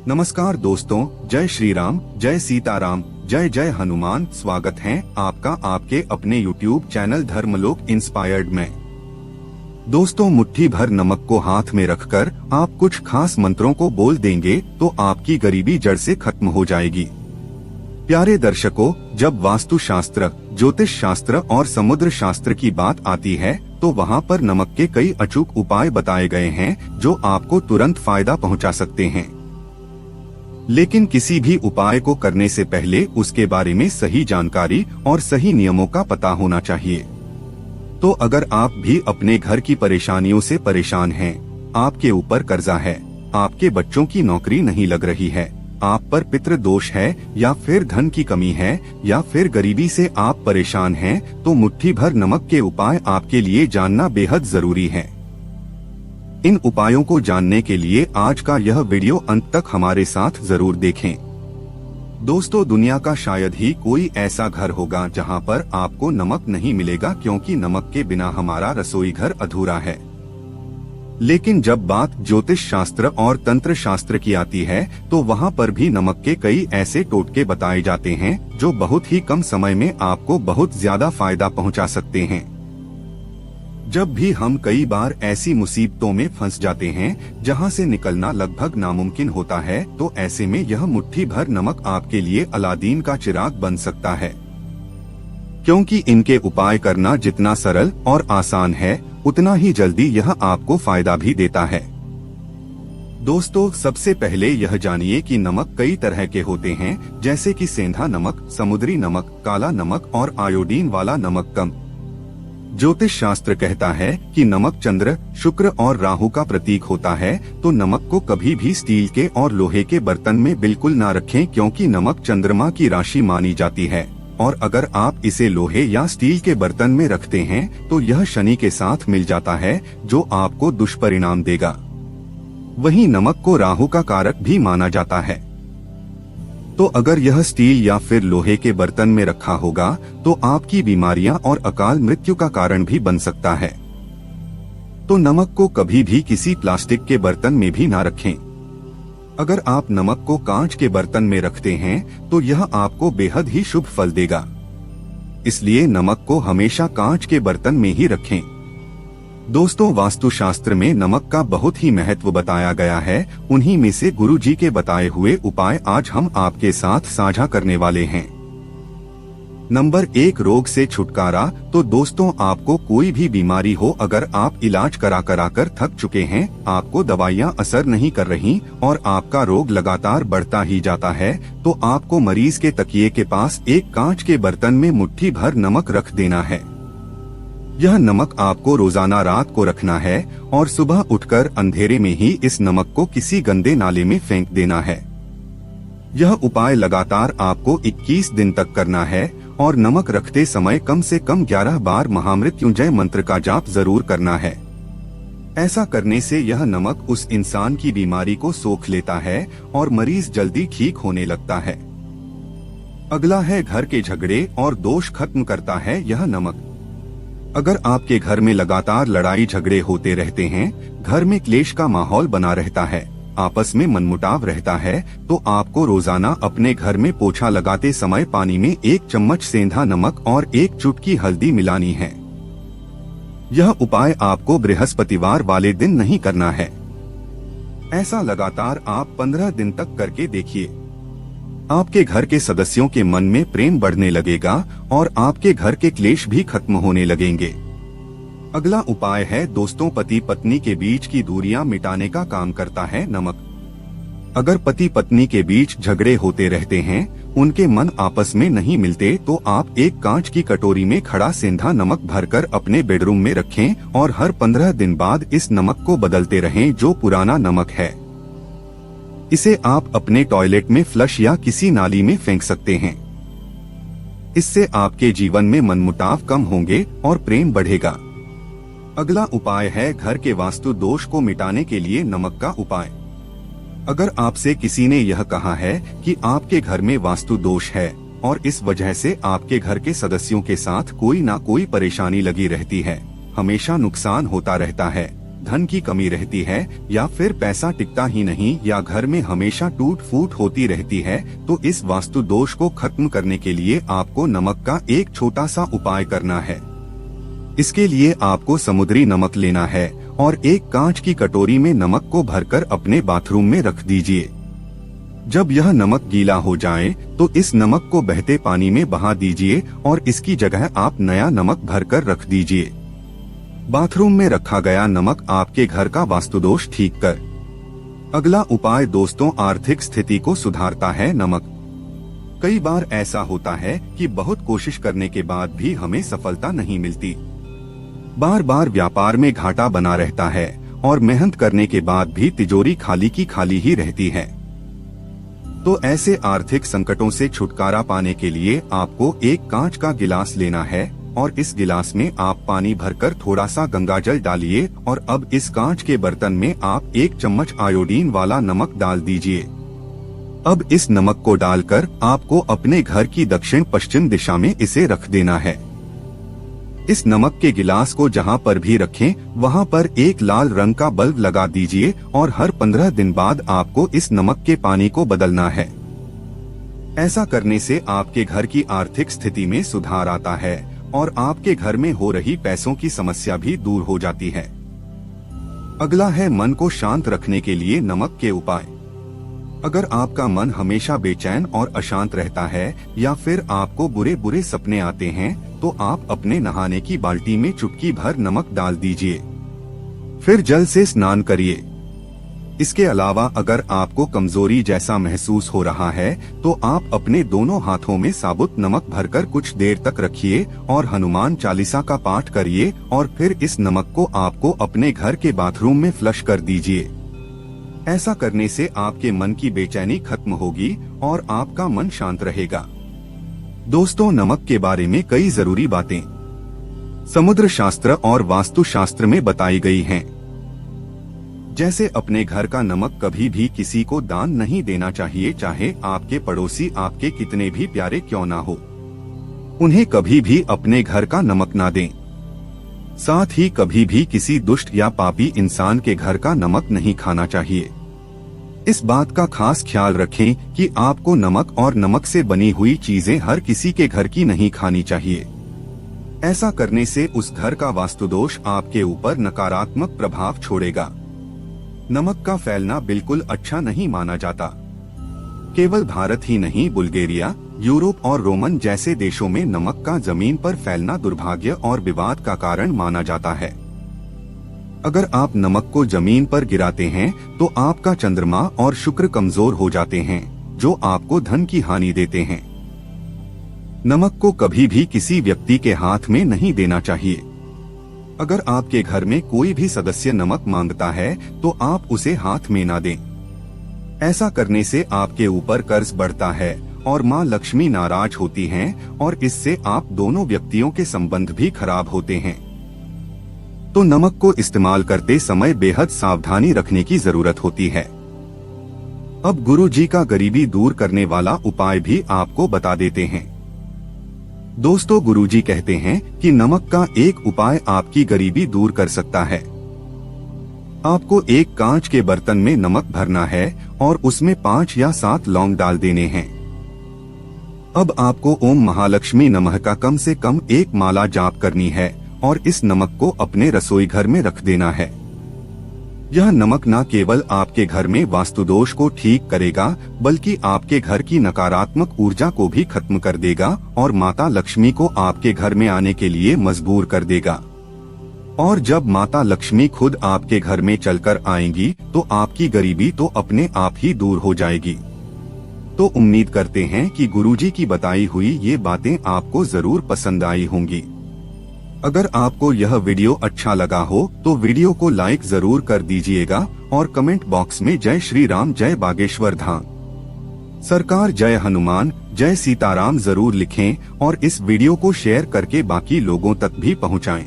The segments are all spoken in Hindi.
नमस्कार दोस्तों, जय श्री राम, जय सीताराम, जय जय हनुमान। स्वागत है आपका आपके अपने YouTube चैनल धर्मलोक इंस्पायर्ड में। दोस्तों, मुट्ठी भर नमक को हाथ में रखकर आप कुछ खास मंत्रों को बोल देंगे तो आपकी गरीबी जड़ से खत्म हो जाएगी। प्यारे दर्शकों, जब वास्तु शास्त्र, ज्योतिष शास्त्र और समुद्र शास्त्र की बात आती है तो वहाँ पर नमक के कई अचूक उपाय बताए गए हैं जो आपको तुरंत फायदा पहुँचा सकते हैं। लेकिन किसी भी उपाय को करने से पहले उसके बारे में सही जानकारी और सही नियमों का पता होना चाहिए। तो अगर आप भी अपने घर की परेशानियों से परेशान हैं, आपके ऊपर कर्जा है, आपके बच्चों की नौकरी नहीं लग रही है, आप पर पितृ दोष है या फिर धन की कमी है या फिर गरीबी से आप परेशान हैं, तो मुट्ठी भर नमक के उपाय आपके लिए जानना बेहद जरूरी है। इन उपायों को जानने के लिए आज का यह वीडियो अंत तक हमारे साथ जरूर देखें। दोस्तों, दुनिया का शायद ही कोई ऐसा घर होगा जहां पर आपको नमक नहीं मिलेगा, क्योंकि नमक के बिना हमारा रसोई घर अधूरा है। लेकिन जब बात ज्योतिष शास्त्र और तंत्र शास्त्र की आती है तो वहां पर भी नमक के कई ऐसे टोटके बताए जाते हैं जो बहुत ही कम समय में आपको बहुत ज्यादा फायदा पहुंचा सकते हैं। जब भी हम कई बार ऐसी मुसीबतों में फंस जाते हैं जहां से निकलना लगभग नामुमकिन होता है, तो ऐसे में यह मुट्ठी भर नमक आपके लिए अलादीन का चिराग बन सकता है। क्योंकि इनके उपाय करना जितना सरल और आसान है, उतना ही जल्दी यह आपको फायदा भी देता है। दोस्तों, सबसे पहले यह जानिए कि नमक कई तरह के होते हैं, जैसे कि सेंधा नमक, समुद्री नमक, काला नमक और आयोडीन वाला नमक कम। ज्योतिष शास्त्र कहता है कि नमक चंद्र, शुक्र और राहु का प्रतीक होता है, तो नमक को कभी भी स्टील के और लोहे के बर्तन में बिल्कुल ना रखें, क्योंकि नमक चंद्रमा की राशि मानी जाती है और अगर आप इसे लोहे या स्टील के बर्तन में रखते हैं तो यह शनि के साथ मिल जाता है, जो आपको दुष्परिणाम देगा। वहीं नमक को राहु का कारक भी माना जाता है, तो अगर यह स्टील या फिर लोहे के बर्तन में रखा होगा तो आपकी बीमारियां और अकाल मृत्यु का कारण भी बन सकता है। तो नमक को कभी भी किसी प्लास्टिक के बर्तन में भी ना रखें। अगर आप नमक को कांच के बर्तन में रखते हैं तो यह आपको बेहद ही शुभ फल देगा। इसलिए नमक को हमेशा कांच के बर्तन में ही रखें। दोस्तों, वास्तुशास्त्र में नमक का बहुत ही महत्व बताया गया है। उन्हीं में से गुरु जी के बताए हुए उपाय आज हम आपके साथ साझा करने वाले हैं। नंबर 1, रोग से छुटकारा। तो दोस्तों, आपको कोई भी बीमारी हो, अगर आप इलाज करा कर थक चुके हैं, आपको दवाइयां असर नहीं कर रही और आपका रोग लगातार बढ़ता ही जाता है, तो आपको मरीज के तकिए के पास एक कांच के बर्तन में मुट्ठी भर नमक रख देना है। यह नमक आपको रोजाना रात को रखना है और सुबह उठकर अंधेरे में ही इस नमक को किसी गंदे नाले में फेंक देना है। यह उपाय लगातार आपको 21 दिन तक करना है और नमक रखते समय कम से कम 11 बार महामृत्युंजय मंत्र का जाप जरूर करना है। ऐसा करने से यह नमक उस इंसान की बीमारी को सोख लेता है और मरीज जल्दी ठीक होने लगता है। अगला है घर के झगड़े और दोष खत्म करता है यह नमक। अगर आपके घर में लगातार लड़ाई झगड़े होते रहते हैं, घर में क्लेश का माहौल बना रहता है, आपस में मनमुटाव रहता है, तो आपको रोजाना अपने घर में पोछा लगाते समय पानी में 1 चम्मच सेंधा नमक और 1 चुटकी हल्दी मिलानी है। यह उपाय आपको बृहस्पतिवार वाले दिन नहीं करना है। ऐसा लगातार आप 15 दिन तक करके देखिए। आपके घर के सदस्यों के मन में प्रेम बढ़ने लगेगा और आपके घर के क्लेश भी खत्म होने लगेंगे। अगला उपाय है दोस्तों, पति पत्नी के बीच की दूरियां मिटाने का काम करता है नमक। अगर पति पत्नी के बीच झगड़े होते रहते हैं, उनके मन आपस में नहीं मिलते, तो आप एक कांच की कटोरी में खड़ा सेंधा नमक भरकर अपने बेडरूम में रखें और हर 15 दिन बाद इस नमक को बदलते रहें। जो पुराना नमक है, इसे आप अपने टॉयलेट में फ्लश या किसी नाली में फेंक सकते हैं। इससे आपके जीवन में मनमुटाव कम होंगे और प्रेम बढ़ेगा। अगला उपाय है घर के वास्तु दोष को मिटाने के लिए नमक का उपाय। अगर आपसे किसी ने यह कहा है कि आपके घर में वास्तु दोष है और इस वजह से आपके घर के सदस्यों के साथ कोई ना कोई परेशानी लगी रहती है, हमेशा नुकसान होता रहता है, धन की कमी रहती है या फिर पैसा टिकता ही नहीं या घर में हमेशा टूट फूट होती रहती है, तो इस वास्तु दोष को खत्म करने के लिए आपको नमक का एक छोटा सा उपाय करना है। इसके लिए आपको समुद्री नमक लेना है और एक कांच की कटोरी में नमक को भरकर अपने बाथरूम में रख दीजिए। जब यह नमक गीला हो जाए तो इस नमक को बहते पानी में बहा दीजिए और इसकी जगह आप नया नमक भरकर रख दीजिए। बाथरूम में रखा गया नमक आपके घर का वास्तुदोष ठीक कर। अगला उपाय दोस्तों आर्थिक स्थिति को सुधारता है नमक। कई बार ऐसा होता है कि बहुत कोशिश करने के बाद भी हमें सफलता नहीं मिलती। बार बार व्यापार में घाटा बना रहता है और मेहनत करने के बाद भी तिजोरी खाली की खाली ही रहती है। तो ऐसे आर्थिक संकटों से छुटकारा पाने के लिए आपको एक कांच का गिलास लेना है और इस गिलास में आप पानी भरकर थोड़ा सा गंगाजल डालिए और अब इस कांच के बर्तन में आप 1 चम्मच आयोडीन वाला नमक डाल दीजिए। अब इस नमक को डालकर आपको अपने घर की दक्षिण पश्चिम दिशा में इसे रख देना है। इस नमक के गिलास को जहां पर भी रखें वहां पर एक लाल रंग का बल्ब लगा दीजिए और हर 15 दिन बाद आपको इस नमक के पानी को बदलना है। ऐसा करने से आपके घर की आर्थिक स्थिति में सुधार आता है और आपके घर में हो रही पैसों की समस्या भी दूर हो जाती है। अगला है मन को शांत रखने के लिए नमक के उपाय। अगर आपका मन हमेशा बेचैन और अशांत रहता है या फिर आपको बुरे बुरे सपने आते हैं तो आप अपने नहाने की बाल्टी में चुटकी भर नमक डाल दीजिए, फिर जल से स्नान करिए। इसके अलावा अगर आपको कमजोरी जैसा महसूस हो रहा है तो आप अपने दोनों हाथों में साबुत नमक भरकर कुछ देर तक रखिए और हनुमान चालीसा का पाठ करिए और फिर इस नमक को आपको अपने घर के बाथरूम में फ्लश कर दीजिए। ऐसा करने से आपके मन की बेचैनी खत्म होगी और आपका मन शांत रहेगा। दोस्तों नमक के बारे में कई जरूरी बातें समुद्र शास्त्र और वास्तु शास्त्र में बताई गई हैं। जैसे अपने घर का नमक कभी भी किसी को दान नहीं देना चाहिए, चाहे आपके पड़ोसी आपके कितने भी प्यारे क्यों ना हो। उन्हें कभी भी अपने घर का नमक ना दें। साथ ही कभी भी किसी दुष्ट या पापी इंसान के घर का नमक नहीं खाना चाहिए। इस बात का खास ख्याल रखें कि आपको नमक और नमक से बनी हुई चीजें हर किसी के घर की नहीं खानी चाहिए। ऐसा करने से उस घर का वास्तुदोष आपके ऊपर नकारात्मक प्रभाव छोड़ेगा। नमक का फैलना बिल्कुल अच्छा नहीं माना जाता। केवल भारत ही नहीं, बुल्गारिया, यूरोप और रोमन जैसे देशों में नमक का जमीन पर फैलना दुर्भाग्य और विवाद का कारण माना जाता है। अगर आप नमक को जमीन पर गिराते हैं तो आपका चंद्रमा और शुक्र कमजोर हो जाते हैं, जो आपको धन की हानि देते हैं। नमक को कभी भी किसी व्यक्ति के हाथ में नहीं देना चाहिए। अगर आपके घर में कोई भी सदस्य नमक मांगता है तो आप उसे हाथ में ना दें। ऐसा करने से आपके ऊपर कर्ज बढ़ता है और माँ लक्ष्मी नाराज होती हैं और इससे आप दोनों व्यक्तियों के संबंध भी खराब होते हैं। तो नमक को इस्तेमाल करते समय बेहद सावधानी रखने की जरूरत होती है। अब गुरु जी का गरीबी दूर करने वाला उपाय भी आपको बता देते हैं। दोस्तों गुरु जी कहते हैं कि नमक का एक उपाय आपकी गरीबी दूर कर सकता है। आपको एक कांच के बर्तन में नमक भरना है और उसमें 5 या 7 लौंग डाल देने हैं। अब आपको ओम महालक्ष्मी नमः का कम से कम 1 माला जाप करनी है और इस नमक को अपने रसोई घर में रख देना है। यह नमक न केवल आपके घर में वास्तुदोष को ठीक करेगा बल्कि आपके घर की नकारात्मक ऊर्जा को भी खत्म कर देगा और माता लक्ष्मी को आपके घर में आने के लिए मजबूर कर देगा। और जब माता लक्ष्मी खुद आपके घर में चलकर आएंगी तो आपकी गरीबी तो अपने आप ही दूर हो जाएगी। तो उम्मीद करते हैं कि गुरुजी की बताई हुई ये बातें आपको जरूर पसंद आई होंगी। अगर आपको यह वीडियो अच्छा लगा हो तो वीडियो को लाइक जरूर कर दीजिएगा और कमेंट बॉक्स में जय श्री राम, जय बागेश्वर धाम सरकार, जय हनुमान, जय सीताराम जरूर लिखें और इस वीडियो को शेयर करके बाकी लोगों तक भी पहुंचाएं।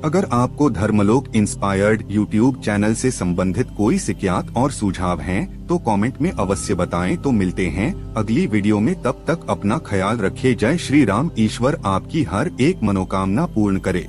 अगर आपको धर्मलोक इंस्पायर्ड यूट्यूब चैनल से संबंधित कोई शिकायत और सुझाव हैं तो कमेंट में अवश्य बताएं। तो मिलते हैं अगली वीडियो में, तब तक अपना ख्याल रखें। जय श्री राम। ईश्वर आपकी हर एक मनोकामना पूर्ण करे।